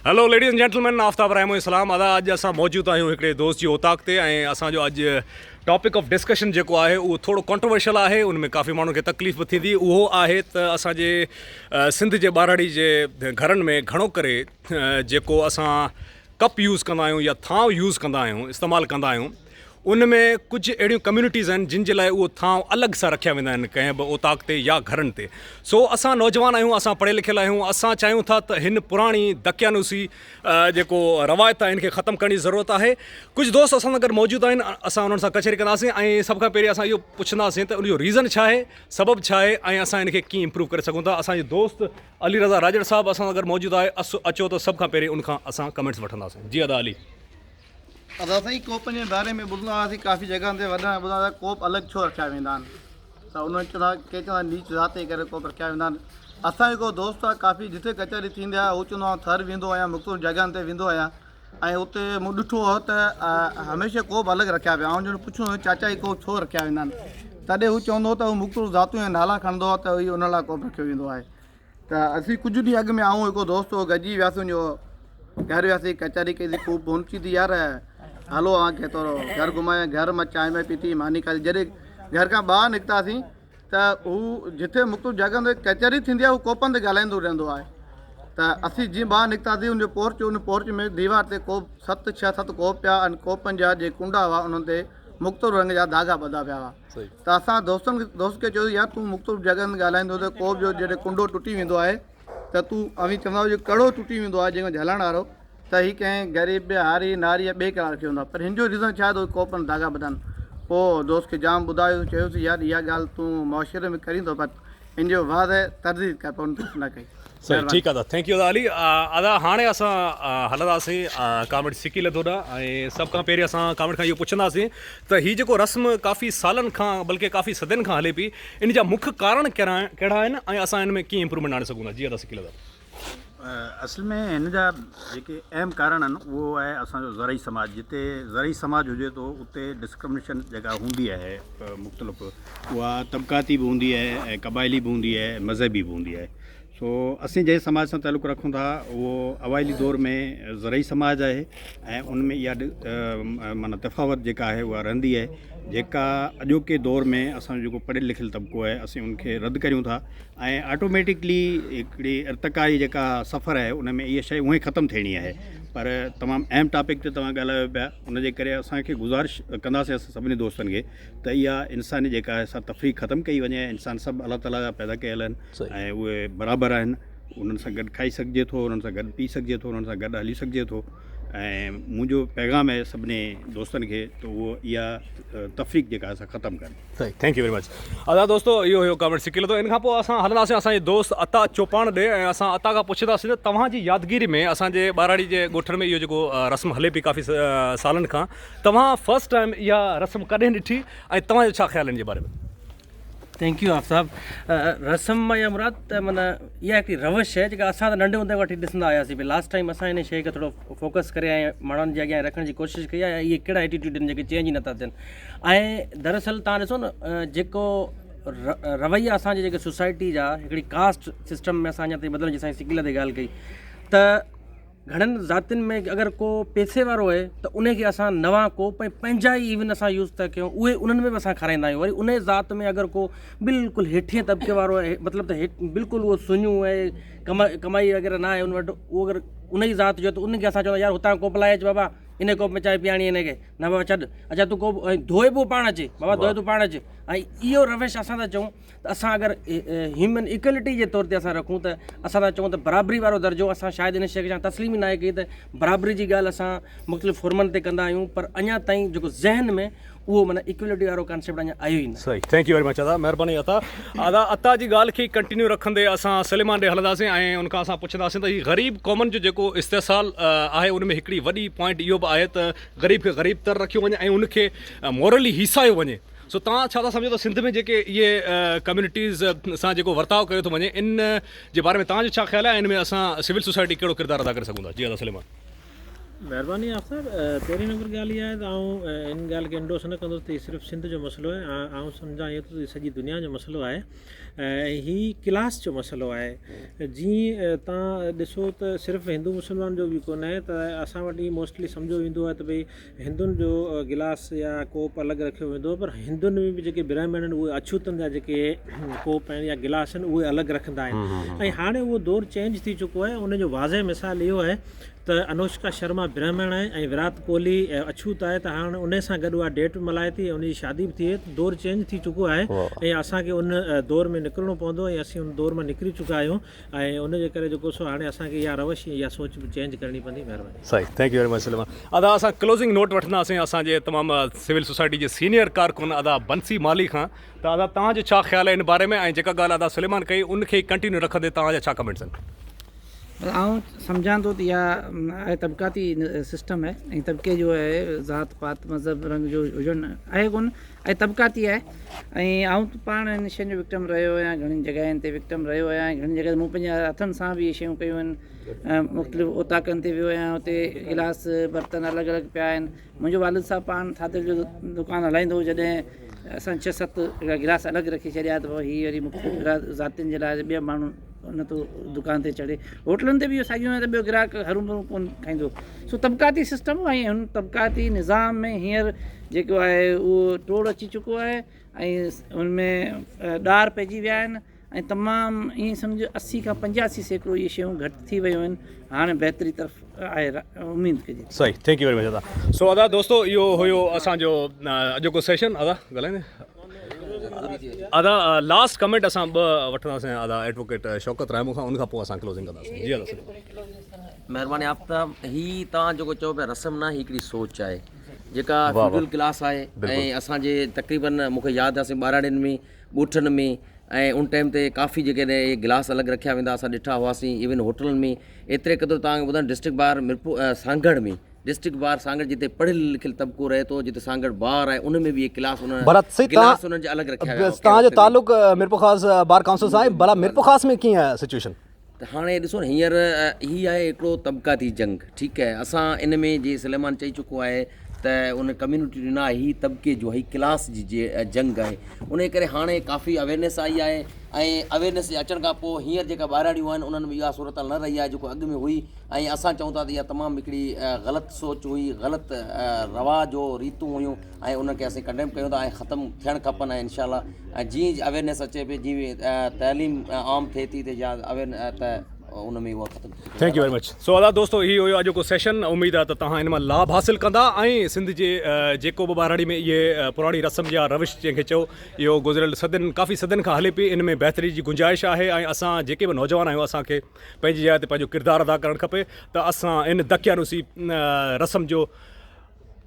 Hello ladies and gentlemen, Aftab Rahmo इस्लाम अदा। अॼु असां मौजूदु आहियूं हिकिड़े दोस्त जी ओताक ते ऐं असांजो अॼु टॉपिक ऑफ डिस्कशन जेको आहे उहो थोरो कॉन्ट्रोवर्शियल आहे। उन में काफ़ी माण्हुनि खे तकलीफ़ बि थींदी। उहो आहे त असांजे सिंध जे ॿारड़ी जे घरनि में घणो करे जेको असां कप यूज़ कंदा आहियूं या थांव यूज़ कंदा आहियूं, इस्तेमालु कंदा आहियूं, उन में कुझु अहिड़ियूं कम्यूनिटीज़ आहिनि जिन जे लाइ उहो थांव अलॻि सां रखिया वेंदा आहिनि कंहिं बि ओताक ते या घरनि ते। सो असां नौजवान आहियूं, असां पढ़ियल लिखियल आहियूं, असां चाहियूं था त हिन पुराणी दकियानूसी जेको रवायत आहे इनखे ख़तमु करण जी ज़रूरत आहे। कुझु दोस्त असां सां गॾु मौजूदु आहिनि, असां उन्हनि सां कचहरी कंदासीं ऐं सभ खां पहिरीं असां इहो पुछंदासीं त उनजो रीज़न छा आहे, सबबु छा आहे ऐं असां इनखे कीअं इम्प्रूव करे सघूं था। असांजो दोस्त अली रज़ा राजड़ साहब असां सां गॾु मौजूदु आहे। अचो त सभ खां पहिरीं उनखां असां कमेंट्स वठंदासीं। जी अदा अली। अदा साईं, कोपनि जे बारे में ॿुधंदा हुआसीं, काफ़ी जॻहनि ते वॾा ॿुधंदा हुआ कोप अलॻि छो रखिया वेंदा आहिनि, त उन्हनि चवंदा के चवंदा नीच ज़ात जे करे कोप रखिया वेंदा आहिनि। असांजो को दोस्त आहे, काफ़ी जिते कचहरी थींदी आहे हू चवंदो आहे थर वेंदो आहियां, मुख़्तलिफ़ जॻहनि ते वेंदो आहियां ऐं उते मूं ॾिठो हो त हमेशह कोप अलॻि रखिया पिया। ऐं जॾहिं पुछो चाचा ई कोप छो रखिया वेंदा आहिनि, तॾहिं हू चवंदो हो त हू मुख़्तलिफ़ ज़ातूं जा नाला खणंदो आहे त इहो उन लाइ कोप रखियो वेंदो आहे। त असीं कुझु ॾींहं अॻु में आऊं हिकु दोस्त हो, गॾिजी वियासीं, उनजो घर वियासीं, कचहरी कईसीं, ख़ूब पहुची थी यार हलो तव्हांखे थोरो घर घुमाया, घर मां चांहि में पीती, मानी खाधी। जॾहिं घर खां ॿाहिरि निकितासीं त हू जिथे मुख़्तलिफ़ जॻह ते कचहरी थींदी आहे हू कोपनि ते ॻाल्हाईंदो रहंदो आहे। त असीं जीअं ॿाहिरि निकितासीं उन पोर्च में दीवार ते कोप 6-7 कोप पिया आहिनि। कोपनि जा जे कुंडा हुआ उन्हनि ते मुख़्तलिफ़ रंग जा धागा ॿधा पिया हुआ। त असां दोस्त खे चयोसीं यार तूं मुख़्तलिफ़ जॻहनि ते ॻाल्हाईंदो त कोप जो जॾहिं कुंडो टुटी वेंदो आहे त तूं अवी चवंदा हुओ कड़ो टुटी वेंदो आहे जंहिंमें झलण वारो, त हीअ कंहिं ग़रीब हारी नारी या ॿिए करे रखियो हूंदो आहे, पर हिन जो रीज़न छा आहे त कोपनि धागा ॿधनि। पोइ दोस्त खे जाम ॿुधायो, चयोसीं यार इहा ॻाल्हि तूं मुआशिरे में करींदो, पर इन जो वाद तरदीद कर, पर न कई। सही, ठीकु आहे। थैंक यू अदा अली। अदा हाणे असां हलंदासीं कॉमेंट सिकी लधो ॾांहुं ऐं सभ खां पहिरीं असां कॉमेंट खां इहो पुछंदासीं त हीअ जेको रस्म काफ़ी सालनि खां बल्कि काफ़ी सदियुनि खां हले पई, इन जा मुख्य कारण कहिड़ा आहिनि ऐं असां हिन में कीअं इम्प्रूवमेंट आणे सघूं था। जी अदा सिकी लधो। असल में हिन जा जेके अहम कारण आहिनि उहो आहे असांजो ज़रई समाज। जिते ज़रई समाज हुजे थो उते डिस्क्रिमिनेशन जेका हूंदी आहे मुख़्तलिफ़, उहा तबक़ाती बि हूंदी आहे ऐं क़बाइली बि हूंदी आहे, मज़हबी बि हूंदी आहे। सो असीं जंहिं समाज सां तालुक़ु रखूं था उहो अवाइली दौर में ज़रई समाज आहे ऐं उन में इहा माना तफ़ावत जेका आहे उहा रहंदी आहे, जेका अॼोके दौर में असांजो जेको पढ़ियलु लिखियलु तबिको आहे असीं उनखे रद्द करियूं था ऐं ऑटोमेटिकली हिकिड़ी इर्तिक़ाई जेका सफ़र आहे उन में इहा शइ उहे ख़तमु थियणी आहे। पर तमामु अहम टॉपिक ते तव्हां ॻाल्हायो पिया, उनजे करे असांखे गुज़ारिश कंदासीं असां सभिनी दोस्तनि खे त इहा इंसानी जेका आहे सा तफ़रीक़ ख़तमु कई वञे। इंसान सभु अलाह ताला जा पैदा कयल आहिनि ऐं उहे बराबरि आहिनि, उन्हनि सां गॾु खाई सघिजे थो, उन्हनि सां गॾु पी सघिजे थो, उन्हनि सां गॾु हली सघिजे थो। ऐं मुंहिंजो पैगाम आहे सभिनी दोस्तनि खे त उहो इहा तफ़रीक़ जेका आहे असां ख़तमु कनि। सही, थैंक यू वेरी मच अदा। दोस्तो इहो हुयो कमेंट सिकी लधो। इन खां पोइ असां हलंदासीं असांजे दोस्त अता चौपाण ॾे ऐं असां अता खां पुछंदासीं त तव्हांजी यादगिरी में असांजे ॿाराड़ी जे ॻोठनि में इहो जेको रस्म हले पई काफ़ी सालनि खां, तव्हां फस्ट टाइम इहा रस्म कॾहिं ॾिठी ऐं तव्हांजो छा ख़्यालु हिन जे बारे में? Thank U Aftab. रस्म या मुराद त माना इहा हिकिड़ी रवश आहे जेका असां त नंढे हूंदे वठी ॾिसंदा आयासीं। भई लास्ट टाइम असां हिन शइ खे थोरो फोकस करे ऐं माण्हुनि जे अॻियां रखण जी कोशिशि कई आहे। इहे कहिड़ा एटीट्यूड आहिनि जेके चेंज ई नथा थियनि। ऐं दरअसल तव्हां ॾिसो न जेको रवैया असांजे जेके सोसाइटी जा हिकिड़ी कास्ट सिस्टम में असां अञा ताईं बदिलण जी असांजी सिकिल ते ॻाल्हि कई त घणनि ज़ातियुनि में अगरि को पैसे वारो आहे त उनखे असां नवां कोप ऐं पंहिंजा ई इवन असां यूज़ था कयूं, उहे उन्हनि में बि असां खाराईंदा आहियूं। वरी उन ज़ात में अगरि को बिल्कुलु हेठिएं तबिके वारो आहे, मतिलबु त बिल्कुलु उहो सुञूं ऐं कमाई वग़ैरह न आहे उन वटि, उहो अगरि उन जी ज़ात जो त उनखे असां चवंदा यार हुतां कोप लाए अचु बाबा, इन कोप में चांहि पीआणी हिनखे न बाबा छॾ, अच्छा तूं कोप धोए पोइ पाण अचे बाबा, धोए तूं पाण अचे। ऐं इहो रवेश असां था चऊं त असां अगरि ह्यूमन इक्वलिटी जे तौर ते असां रखूं त असां था चऊं त बराबरी वारो दर्जो असां शायदि इन शइ खे तस्लीम ई न आहे कई त बराबरी जी ॻाल्हि असां मुख़्तलिफ़ फॉर्मनि ते कंदा आहियूं, पर अञा ताईं जेको ज़हन में उहो माना इक्वलिटी वारो कॉन्सेप्ट अञा आयो ई न। सही, थैंक यू वेरी मच अदा, महिरबानी अता। अता जी ॻाल्हि खे कंटिन्यू रखंदे असां सलेमान ॾे हलंदासीं ऐं उनखां असां पुछंदासीं त हीअ ग़रीब क़ौमनि जो जेको इस्तेसाल आहे उन में हिकिड़ी वॾी पॉइंट इहो बि आहे त ग़रीब खे ग़रीब तर रखियो वञे ऐं उनखे मॉरली हिसायो वञे। सो तव्हां छा था सम्झो त सिंध में जेके इहे कम्यूनिटीज़ सां जेको वर्ताव कयो थो वञे, इन जे बारे में तव्हांजो छा ख़्यालु आहे? इन में असां सिविल सोसाइटी कहिड़ो किरदारु अदा करे सघूं था? जी अदा सलेमान। महिरबानी आफ़ताब पहिरीं नंबर ॻाल्हि इहा आहे त इन ॻाल्हि खे इंडोस न कंदुसि त सिर्फ़ु सिंध जो मसइलो आहे ऐं सम्झां इहो त सॼी दुनिया जो मसइलो आहे ऐं हीउ क्लास जो मसइलो आहे जीअं तव्हां ॾिसो त सिर्फ़ु हिंदू मुस्लमान जो बि कोन आहे त असां वटि मोस्टली सम्झो वेंदो आहे त भई हिंदुनि जो गिलास या कोप अलॻि रखियो वेंदो पर हिंदुनि में बि जेके ब्राह्मण आहिनि उहे अछूतनि जा जेके कोप आहिनि या गिलास आहिनि उहे अलॻि रखंदा आहिनि ऐं हाणे उहो दौरु चेंज थी चुको आहे उनजो वाज़े मिसाल इहो आहे त अनुष्का शर्मा ब्राह्मण आहे ऐं विराट कोहली अछूत आहे त हाणे उन सां गॾु उहा डेट बि मल्हाए थी ऐं उनजी शादी बि थिए दौरु चेंज थी चुको आहे ऐं असांखे उन दौर में निकिरणो पवंदो ऐं असीं उन दौर मां निकिरी चुका आहियूं ऐं उनजे करे जेको सो हाणे असांखे इहा रवश इहा सोच बि चेंज करणी पवंदी महिरबानी सही thank U very much Salman अदा असां क्लोज़िंग नोट वठंदासीं असांजे तमामु सिविल सोसाइटी जे सीनियर कारकुन अदा बंसी माली खां त अदा तव्हांजो छा ख़्यालु आहे इन बारे में ऐं जेका ॻाल्हि अदा सलेमान कई उनखे कंटिन्यू रखंदे तव्हांजा छा कमेंट्स आहिनि आउं सम्झां थो त इहा तबक़ाती सिस्टम आहे ऐं तबिके जो आहे ज़ात पात मज़हब रंग जो हुजणु आहे कोन ऐं तबक़ाती आहे ऐं आउं पाण इन शयुनि जो विक्टम रहियो आहियां घणिनि जॻहियुनि ते विक्टम रहियो आहियां ऐं घणी जॻह मूं पंहिंजे हथनि सां बि इहे शयूं कयूं आहिनि मुख़्तलिफ़ ओताकनि ते वियो आहियां हुते गिलास बर्तन अलॻि अलॻि पिया आहिनि मुंहिंजो वालिद साहब पाण थादल जो दुकानु हलाईंदो हो जॾहिं असां 6-7 गिलास अलॻि रखी छॾिया त पोइ हीअ वरी मुख़्तलिफ़ ज़ातियुनि जे लाइ ॿिया माण्हू न थो दुकान ते चढ़े होटलुनि ते बि इहो साॻियो आहे त ॿियो ग्राहक हरू भरू कोन खाईंदो सो तबक़ाती सिस्टम ऐं हुन तबक़ाती निज़ाम में हींअर जेको आहे उहो टोड़ अची चुको आहे ऐं हुनमें ॾार पइजी विया आहिनि ऐं तमामु ईअं सम्झो 80 खां 85% इहे शयूं घटि थी वियूं आहिनि हाणे बहितरी तरफ़ आहे उमेदु कजे सही थैंक यू वेरी मच अदा सो अदा दोस्तो इहो हुयो असांजो अॼोको सेशन अदा ॻाल्हाईंदे अदा लास्ट कमेंट असां ॿ वठंदासीं अदा एडवोकेट शौकत रायमू खां उनखां पोइ असां क्लोज़िंग कंदासीं जी अदा महिरबानी आफ़ताब ही तव्हां जेको चओ पिया रस्म न हिकिड़ी सोच आहे जेका फ्यूडल क्लास आहे ऐं असांजे तक़रीबन मूंखे यादि आहे ॿाराड़ियुनि में ॻोठनि में ऐं उन टाइम ते काफ़ी जेके गिलास अलॻि रखिया वेंदा असां ॾिठा हुआसीं इवन होटलनि में एतिरे क़दुरु तव्हांखे ॿुधायां डिस्ट्रिक्ट बार मिरपुर सांगड़ में डिस्ट्रिक्ट बार सांगड़ जिते पढ़ियल लिखियल तबिको रहे थो जिते सांगड़ बार आहे उन में बि इहे क्लास गिलास उन्हनि जा अलॻि रखिया विया तव्हांजो तालुक मिरपुर ख़ासि बार काउंसिल सां आहे भला मिरपुर ख़ासि में कीअं आहे सिचुएशन त हाणे ॾिसो न हींअर हीअ आहे हिकिड़ो तबक़ाती जंग ठीकु आहे असां इन में जीअं सलेमान चई चुको आहे त उन कम्यूनिटी जो न आहे हीअ तबिके जो हीअ क्लास जी जंग आहे उन करे हाणे काफ़ी अवेयरनेस आई आहे ऐं अवेयरनेस जे अचण खां पोइ हींअर जेका ॿाराड़ियूं आहिनि उन्हनि में इहा सूरत न रही आहे जेको अॻु में हुई ऐं असां चऊं था त इहा तमामु हिकिड़ी ग़लति सोच हुई ग़लति रवाज हो रीतूं हुयूं ऐं उनखे असीं कंडेम कयूं था ऐं ख़तमु थियणु खपनि ऐं इनशा ऐं जीअं अवेयरनेस अचे पई जीअं तइलीम आम थिए थी त या त उन में उहा ख़तमु thank U very much so अदा दोस्तो इहो हुयो अॼोको सेशन उमेदु आहे त तव्हां इन मां लाभ हासिलु कंदा ऐं सिंध जे जेको बि ॿाराड़ी में इहे पुराणी रस्म या रविश जंहिंखे चओ इहो गुज़िरियल सदियुनि काफ़ी सदियुनि खां हले पई इन में बहितरी जी गुंजाइश आहे ऐं असां जेके बि नौजवान आहियूं असांखे पंहिंजी जाइ ते पंहिंजो किरदारु अदा करणु खपे त असां इन दकियानुसी रस्म जो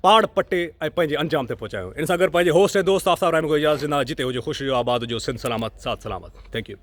पाड़ पटे ऐं पंहिंजे अंजाम ते पहुचायूं इन सां गॾु पंहिंजे होस्ट ऐं दोस्त आफ़ताब रायमू को इजाज़त ॾींदा जिते हुजे ख़ुशि हुजो आबाद हुजो सिंध सलामत साथ सलामत थैंक यू